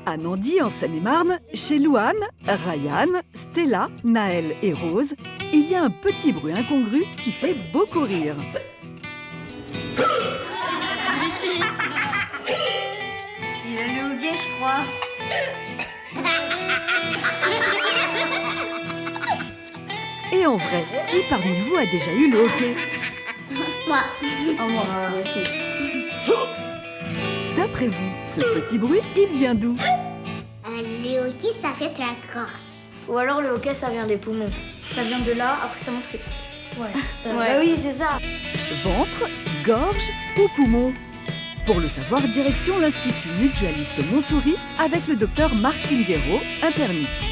À Nandy, en Seine-et-Marne, chez Louane, Ryan, Stella, Naël et Rose, il y a un petit bruit incongru qui fait beaucoup rire. Il a le hoquet, je crois. Et en vrai, qui parmi vous a déjà eu le hoquet? Moi. Oh, moi aussi. D'après vous, ce petit bruit, il vient d'où? Le hoquet, ça fait de la Corse. Ou alors le hoquet, ça vient des poumons. Ça vient de là, après ça monte. Ouais, ça... Ouais. Bah oui, c'est ça. Ventre, gorge ou poumon? Pour le savoir, direction l'Institut Mutualiste Montsouris avec le docteur Martine Guéraud, interniste.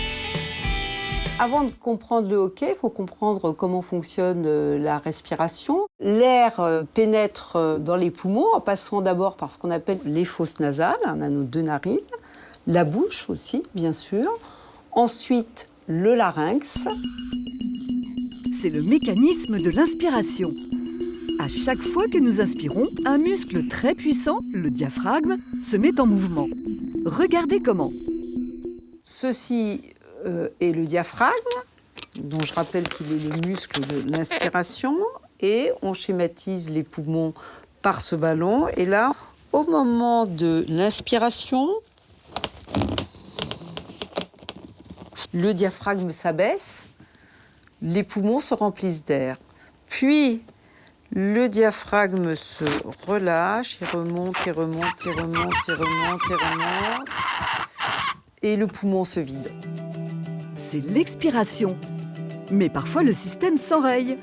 Avant de comprendre le hoquet, il faut comprendre comment fonctionne la respiration. L'air pénètre dans les poumons en passant d'abord par ce qu'on appelle les fosses nasales, on a nos 2 narines, la bouche aussi, bien sûr. Ensuite, le larynx. C'est le mécanisme de l'inspiration. À chaque fois que nous inspirons, un muscle très puissant, le diaphragme, se met en mouvement. Regardez comment. Ceci est le diaphragme, dont je rappelle qu'il est le muscle de l'inspiration. Et on schématise les poumons par ce ballon. Et là, au moment de l'inspiration, le diaphragme s'abaisse, les poumons se remplissent d'air. Puis, le diaphragme se relâche, il remonte, il remonte, il remonte, il remonte, il remonte. Et le poumon se vide. C'est l'expiration. Mais parfois, le système s'enraye.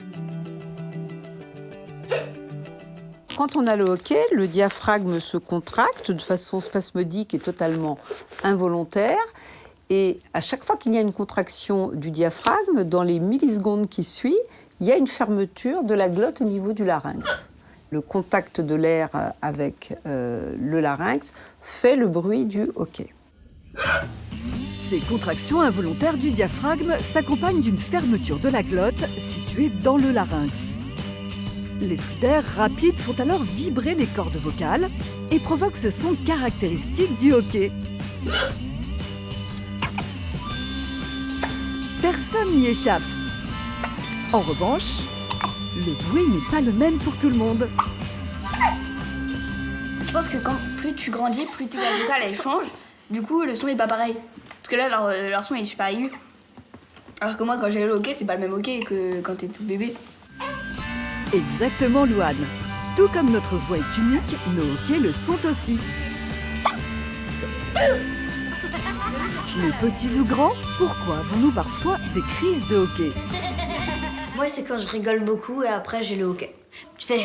Quand on a le hoquet, le diaphragme se contracte de façon spasmodique et totalement involontaire. Et à chaque fois qu'il y a une contraction du diaphragme, dans les millisecondes qui suivent, il y a une fermeture de la glotte au niveau du larynx. Le contact de l'air avec le larynx fait le bruit du hoquet. Ces contractions involontaires du diaphragme s'accompagnent d'une fermeture de la glotte située dans le larynx. Les flux d'air rapides font alors vibrer les cordes vocales et provoquent ce son caractéristique du hoquet. Personne n'y échappe. En revanche, le bruit n'est pas le même pour tout le monde. Je pense que plus tu grandis, plus tes cordes vocales elles changent. Du coup, le son est pas pareil. Parce que là, leur son est super aigu. Alors que moi, quand j'ai le hoquet, c'est pas le même hoquet que quand t'es tout bébé. Exactement, Louane. Tout comme notre voix est unique, nos hoquets le sont aussi. Mais petits ou grands, pourquoi avons-nous parfois des crises de hoquet? Moi, c'est quand je rigole beaucoup et après, j'ai le hoquet. Je fais...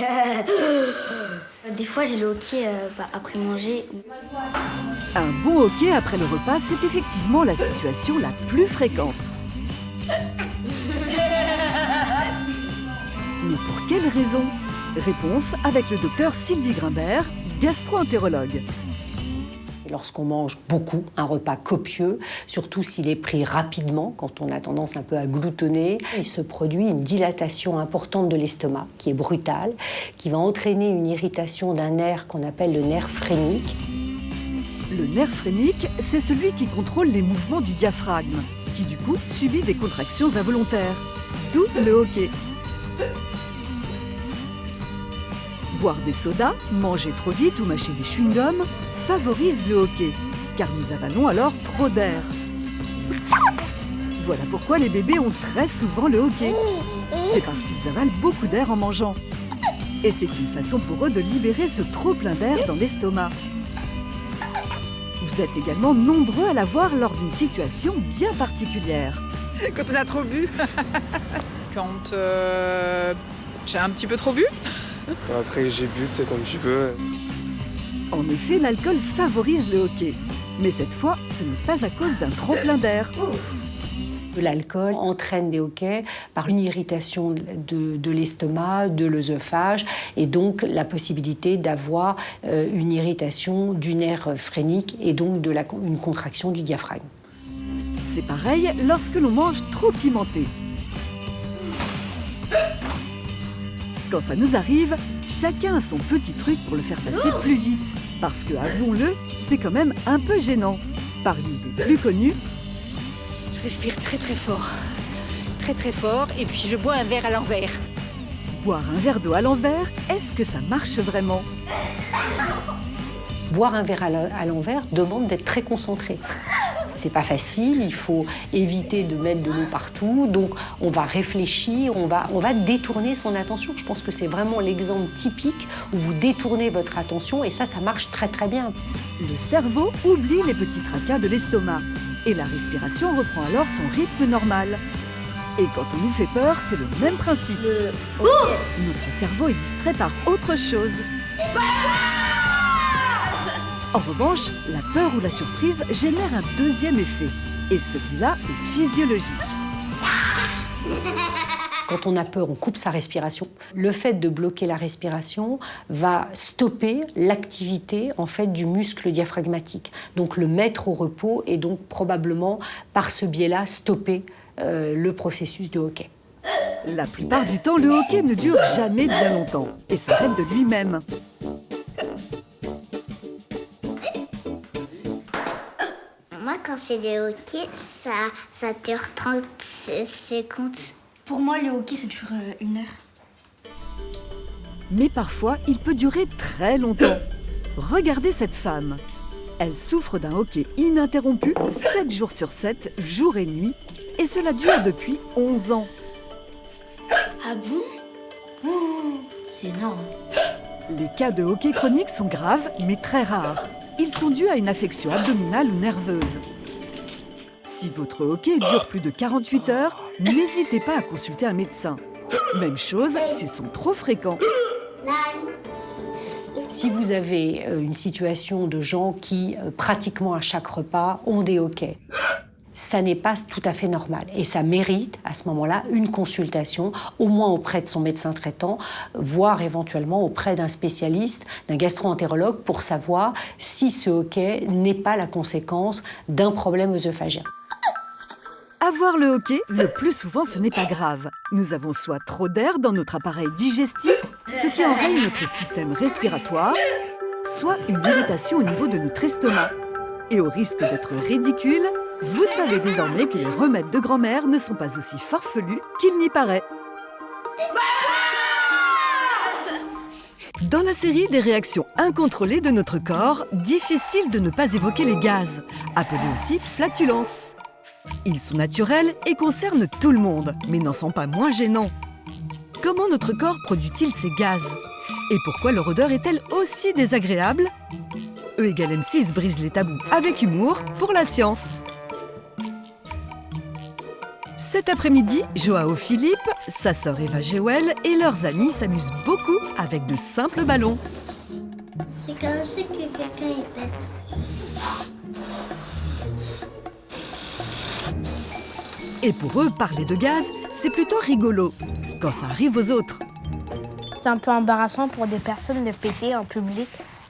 Des fois, j'ai le hoquet après manger. Un bon hoquet après le repas, c'est effectivement la situation la plus fréquente. Mais pour quelle raison? Réponse avec le docteur Sylvie Grimbert, gastro-entérologue. Lorsqu'on mange beaucoup, un repas copieux, surtout s'il est pris rapidement, quand on a tendance un peu à gloutonner, il se produit une dilatation importante de l'estomac, qui est brutale, qui va entraîner une irritation d'un nerf qu'on appelle le nerf phrénique. Le nerf phrénique, c'est celui qui contrôle les mouvements du diaphragme, qui du coup subit des contractions involontaires, d'où le hoquet. Boire des sodas, manger trop vite ou mâcher des chewing-gums favorise le hoquet, car nous avalons alors trop d'air. Voilà pourquoi les bébés ont très souvent le hoquet. C'est parce qu'ils avalent beaucoup d'air en mangeant. Et c'est une façon pour eux de libérer ce trop-plein d'air dans l'estomac. Vous êtes également nombreux à l'avoir lors d'une situation bien particulière. Quand on a trop bu. Quand j'ai un petit peu trop bu. Après, j'ai bu peut-être un petit peu. En effet, l'alcool favorise le hoquet. Mais cette fois, ce n'est pas à cause d'un trop-plein d'air. L'alcool entraîne des hoquets par une irritation de l'estomac, de l'œsophage, et donc la possibilité d'avoir une irritation du nerf phrénique et donc une contraction du diaphragme. C'est pareil lorsque l'on mange trop pimenté. Quand ça nous arrive, chacun a son petit truc pour le faire passer plus vite. Parce que, avouons-le, c'est quand même un peu gênant. Parmi les plus connus, Je respire très très fort. Très très fort. Et puis je bois un verre à l'envers. boire un verre d'eau à l'envers, est-ce que ça marche vraiment? Boire un verre à l'envers demande d'être très concentré. C'est pas facile, il faut éviter de mettre de l'eau partout. Donc on va réfléchir, on va détourner son attention. Je pense que c'est vraiment l'exemple typique où vous détournez votre attention et ça marche très très bien. Le cerveau oublie les petits tracas de l'estomac et la respiration reprend alors son rythme normal. Et quand on nous fait peur, c'est le même principe. Notre cerveau est distrait par autre chose. En revanche, la peur ou la surprise génère un deuxième effet. Et celui-là est physiologique. Quand on a peur, on coupe sa respiration. Le fait de bloquer la respiration va stopper l'activité en fait, du muscle diaphragmatique. Donc le mettre au repos et donc probablement par ce biais-là stopper le processus de hoquet. La plupart du temps, le hoquet ne dure jamais bien longtemps et s'arrête de lui-même. Moi, quand c'est le hockey, ça dure 30 secondes. Pour moi, le hockey, ça dure 1 heure. Mais parfois, il peut durer très longtemps. Regardez cette femme. Elle souffre d'un hoquet ininterrompu, 7 jours sur 7, jour et nuit, et cela dure depuis 11 ans. Ah bon? C'est énorme. Les cas de hoquet chronique sont graves, mais très rares. Ils sont dus à une affection abdominale ou nerveuse. Si votre hoquet dure plus de 48 heures, n'hésitez pas à consulter un médecin. Même chose s'ils sont trop fréquents. Si vous avez une situation de gens qui, pratiquement à chaque repas, ont des hoquets, ça n'est pas tout à fait normal. Et ça mérite, à ce moment-là, une consultation, au moins auprès de son médecin traitant, voire éventuellement auprès d'un spécialiste, d'un gastro-entérologue, pour savoir si ce hoquet n'est pas la conséquence d'un problème œsophagien. Avoir le hoquet, le plus souvent, ce n'est pas grave. Nous avons soit trop d'air dans notre appareil digestif, ce qui envahit notre système respiratoire, soit une irritation au niveau de notre estomac. Et au risque d'être ridicule, vous savez désormais que les remèdes de grand-mère ne sont pas aussi farfelus qu'il n'y paraît. Dans la série des réactions incontrôlées de notre corps, difficile de ne pas évoquer les gaz, appelés aussi flatulences. Ils sont naturels et concernent tout le monde, mais n'en sont pas moins gênants. Comment notre corps produit-il ces gaz? Et pourquoi leur odeur est-elle aussi désagréable? E = M6 brise les tabous avec humour pour la science. Cet après-midi, Joao Philippe, sa sœur Eva Jewel et leurs amis s'amusent beaucoup avec de simples ballons. C'est comme ça que quelqu'un y pète. Et pour eux, parler de gaz, c'est plutôt rigolo, quand ça arrive aux autres. C'est un peu embarrassant pour des personnes de péter en public.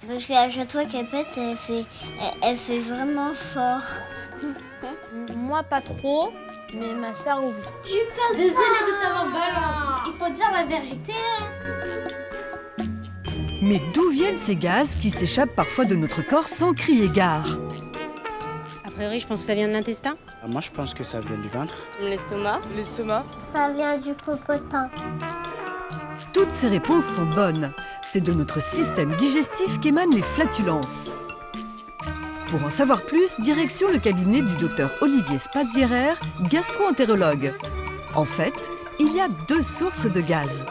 Parce qu'à chaque fois qu'elle pète, elle fait vraiment fort. Moi, pas trop, mais ma sœur, oui. Désolée de t'avoir balance. Il faut dire la vérité. Mais d'où viennent ces gaz qui s'échappent parfois de notre corps sans crier gare? A priori, je pense que ça vient de l'intestin. Moi, je pense que ça vient du ventre. L'estomac. L'estomac. Ça vient du popotin. Toutes ces réponses sont bonnes. C'est de notre système digestif qu'émanent les flatulences. Pour en savoir plus, direction le cabinet du docteur Olivier Spazierer, gastro-entérologue. En fait, il y a 2 sources de gaz.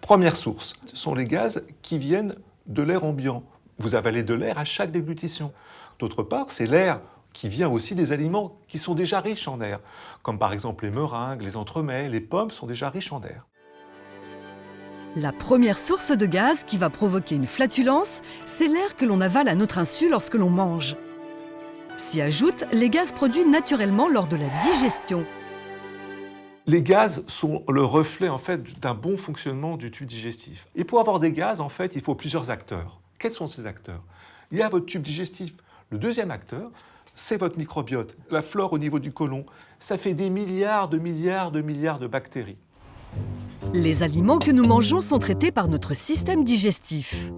Première source, ce sont les gaz qui viennent de l'air ambiant. Vous avalez de l'air à chaque déglutition. D'autre part, c'est l'air qui vient aussi des aliments qui sont déjà riches en air, comme par exemple les meringues, les entremets, les pommes sont déjà riches en air. La première source de gaz qui va provoquer une flatulence, c'est l'air que l'on avale à notre insu lorsque l'on mange. S'y ajoutent les gaz produits naturellement lors de la digestion. Les gaz sont le reflet en fait d'un bon fonctionnement du tube digestif. Et pour avoir des gaz, en fait, il faut plusieurs acteurs. Quels sont ces acteurs? Il y a votre tube digestif. Le deuxième acteur, c'est votre microbiote, la flore au niveau du côlon. Ça fait des milliards de bactéries. Les aliments que nous mangeons sont traités par notre système digestif.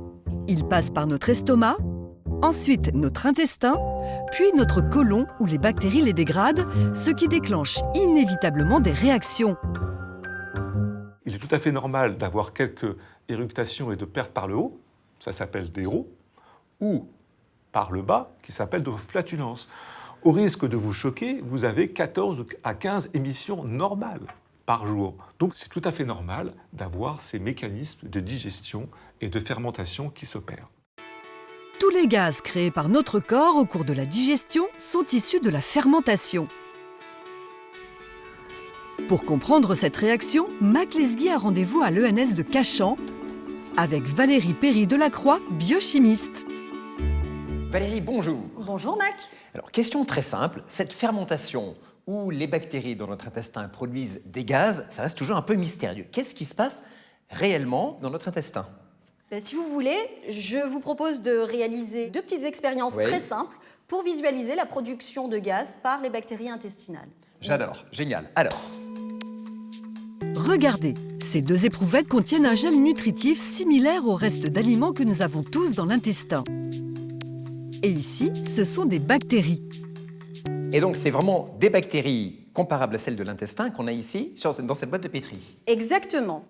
Ils passent par notre estomac, ensuite notre intestin, puis notre côlon où les bactéries les dégradent, ce qui déclenche inévitablement des réactions. Il est tout à fait normal d'avoir quelques éructations et de pertes par le haut, ça s'appelle des rots, ou par le bas, qui s'appelle de flatulences. Au risque de vous choquer, vous avez 14 à 15 émissions normales par jour. Donc c'est tout à fait normal d'avoir ces mécanismes de digestion et de fermentation qui s'opèrent. Tous les gaz créés par notre corps au cours de la digestion sont issus de la fermentation. Pour comprendre cette réaction, Mac Lesguy a rendez-vous à l'ENS de Cachan avec Valérie Perry-Delacroix, biochimiste. Valérie, bonjour. Bonjour Mac. Alors, question très simple, cette fermentation où les bactéries dans notre intestin produisent des gaz, ça reste toujours un peu mystérieux. Qu'est-ce qui se passe réellement dans notre intestin ? Si vous voulez, je vous propose de réaliser 2 petites expériences très simples pour visualiser la production de gaz par les bactéries intestinales. J'adore, génial. Alors, regardez, ces 2 éprouvettes contiennent un gel nutritif similaire au reste d'aliments que nous avons tous dans l'intestin. Et ici, ce sont des bactéries. et donc c'est vraiment des bactéries comparables à celles de l'intestin qu'on a ici dans cette boîte de pétri. Exactement.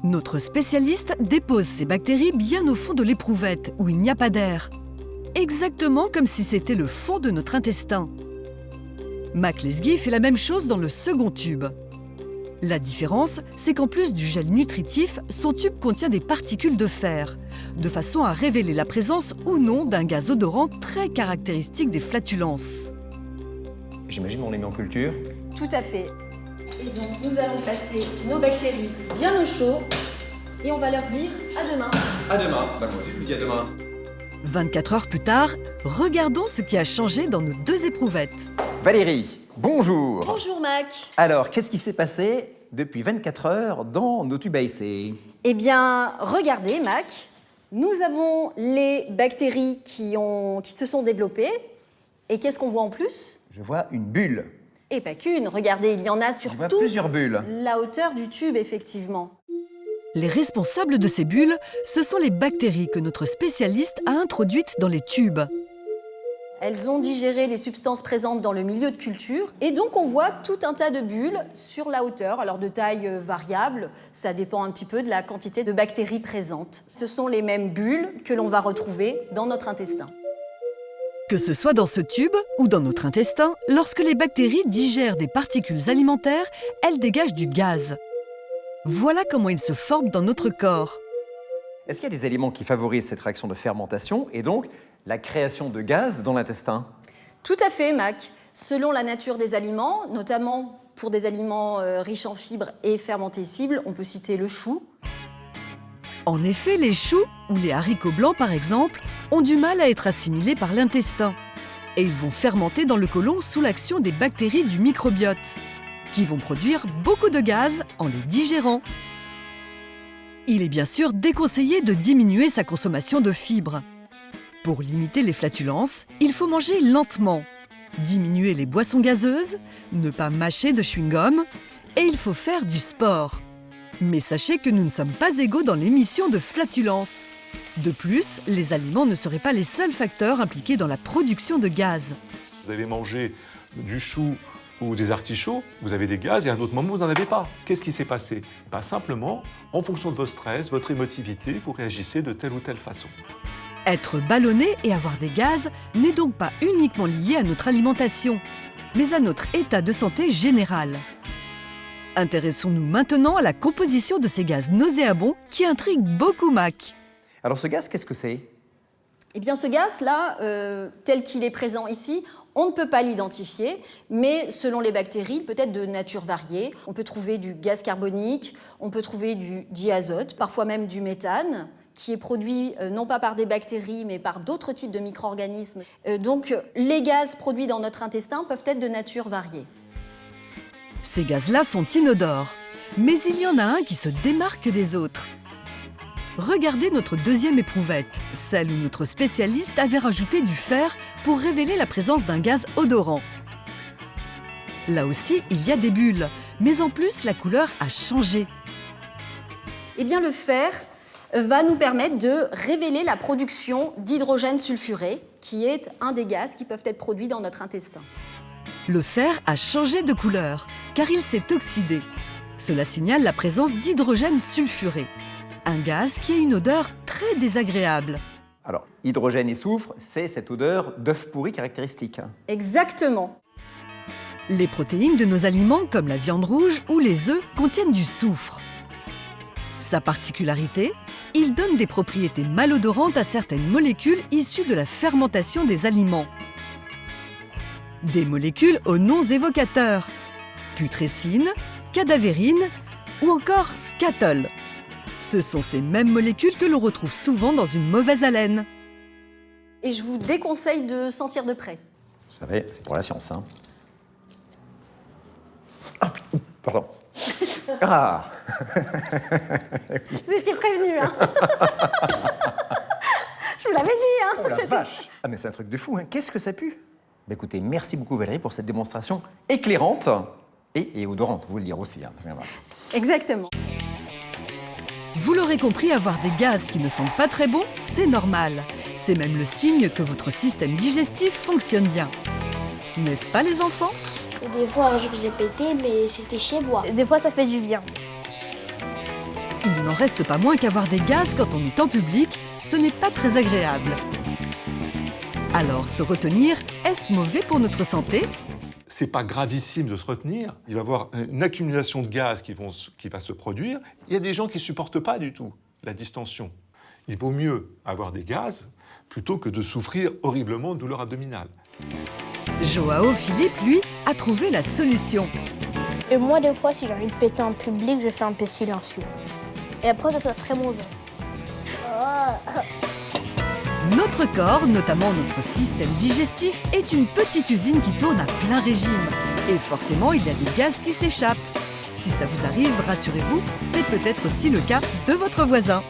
Notre spécialiste dépose ces bactéries bien au fond de l'éprouvette, où il n'y a pas d'air. Exactement comme si c'était le fond de notre intestin. Mac Lesguy fait la même chose dans le second tube. La différence, c'est qu'en plus du gel nutritif, son tube contient des particules de fer, de façon à révéler la présence ou non d'un gaz odorant très caractéristique des flatulences. J'imagine qu'on les met en culture. Tout à fait. Et donc, nous allons placer nos bactéries bien au chaud et on va leur dire à demain. À demain. Moi aussi, je vous dis à demain. 24 heures plus tard, regardons ce qui a changé dans nos 2 éprouvettes. Valérie, bonjour. Bonjour Mac. Alors, qu'est-ce qui s'est passé depuis 24 heures dans nos tubes à essai ? Eh bien, regardez Mac, nous avons les bactéries qui se sont développées. Et qu'est-ce qu'on voit en plus ? Je vois une bulle. Et pas qu'une, regardez, il y en a sur Je vois toute plusieurs bulles. la hauteur du tube, effectivement. Les responsables de ces bulles, ce sont les bactéries que notre spécialiste a introduites dans les tubes. Elles ont digéré les substances présentes dans le milieu de culture et donc on voit tout un tas de bulles sur la hauteur, alors de taille variable, ça dépend un petit peu de la quantité de bactéries présentes. Ce sont les mêmes bulles que l'on va retrouver dans notre intestin. Que ce soit dans ce tube ou dans notre intestin, lorsque les bactéries digèrent des particules alimentaires, elles dégagent du gaz. Voilà comment ils se forment dans notre corps. Est-ce qu'il y a des éléments qui favorisent cette réaction de fermentation et donc la création de gaz dans l'intestin ? Tout à fait, Mac. Selon la nature des aliments, notamment pour des aliments riches en fibres et fermentescibles, on peut citer le chou. En effet, les choux ou les haricots blancs, par exemple, ont du mal à être assimilés par l'intestin. Et ils vont fermenter dans le côlon sous l'action des bactéries du microbiote, qui vont produire beaucoup de gaz en les digérant. Il est bien sûr déconseillé de diminuer sa consommation de fibres. Pour limiter les flatulences, il faut manger lentement, diminuer les boissons gazeuses, ne pas mâcher de chewing-gum, et il faut faire du sport. Mais sachez que nous ne sommes pas égaux dans l'émission de flatulences. De plus, les aliments ne seraient pas les seuls facteurs impliqués dans la production de gaz. Vous avez mangé du chou ou des artichauts, vous avez des gaz et à un autre moment, vous n'en avez pas. Qu'est-ce qui s'est passé ? Simplement, en fonction de votre stress, votre émotivité, vous réagissez de telle ou telle façon. Être ballonné et avoir des gaz n'est donc pas uniquement lié à notre alimentation, mais à notre état de santé général. Intéressons-nous maintenant à la composition de ces gaz nauséabonds qui intriguent beaucoup Mac. Alors ce gaz, qu'est-ce que c'est ? Eh bien ce gaz-là, tel qu'il est présent ici, on ne peut pas l'identifier, mais selon les bactéries, il peut être de nature variée. On peut trouver du gaz carbonique, on peut trouver du diazote, parfois même du méthane, qui est produit non pas par des bactéries, mais par d'autres types de micro-organismes. Donc les gaz produits dans notre intestin peuvent être de nature variée. Ces gaz-là sont inodores, mais il y en a un qui se démarque des autres. Regardez notre deuxième éprouvette, celle où notre spécialiste avait rajouté du fer pour révéler la présence d'un gaz odorant. Là aussi, il y a des bulles, mais en plus, la couleur a changé. Eh bien, le fer va nous permettre de révéler la production d'hydrogène sulfuré, qui est un des gaz qui peuvent être produits dans notre intestin. Le fer a changé de couleur, car il s'est oxydé. Cela signale la présence d'hydrogène sulfuré, un gaz qui a une odeur très désagréable. Alors, hydrogène et soufre, c'est cette odeur d'œuf pourri caractéristique. Exactement. Les protéines de nos aliments, comme la viande rouge ou les œufs, contiennent du soufre. Sa particularité, il donne des propriétés malodorantes à certaines molécules issues de la fermentation des aliments. Des molécules aux noms évocateurs, putrescine, cadavérine ou encore scatol. Ce sont ces mêmes molécules que l'on retrouve souvent dans une mauvaise haleine. Et je vous déconseille de sentir de près. Vous savez, c'est pour la science, hein. Ah, pardon. Ah. Vous étiez prévenus, hein. Je vous l'avais dit, hein. Oh la vache. Ah mais c'est un truc de fou, hein. Qu'est-ce que ça pue? Bah, écoutez, merci beaucoup Valérie pour cette démonstration éclairante et odorante, vous le dire aussi. Hein. Exactement. Vous l'aurez compris, avoir des gaz qui ne sentent pas très bon, c'est normal. C'est même le signe que votre système digestif fonctionne bien. N'est-ce pas les enfants? Et des fois, un jour j'ai pété, mais c'était chez moi. Des fois, ça fait du bien. Il n'en reste pas moins qu'avoir des gaz quand on est en public, ce n'est pas très agréable. Alors, se retenir, est-ce mauvais pour notre santé? C'est pas gravissime de se retenir. Il va y avoir une accumulation de gaz qui va se produire. Il y a des gens qui ne supportent pas du tout la distension. Il vaut mieux avoir des gaz plutôt que de souffrir horriblement de douleur abdominale. Joao Philippe, lui, a trouvé la solution. Et moi, des fois, si j'ai envie de péter en public, je fais un peu silencieux. Et après, ça fait très mauvais. Notre corps, notamment notre système digestif, est une petite usine qui tourne à plein régime. Et forcément, il y a des gaz qui s'échappent. Si ça vous arrive, rassurez-vous, c'est peut-être aussi le cas de votre voisin.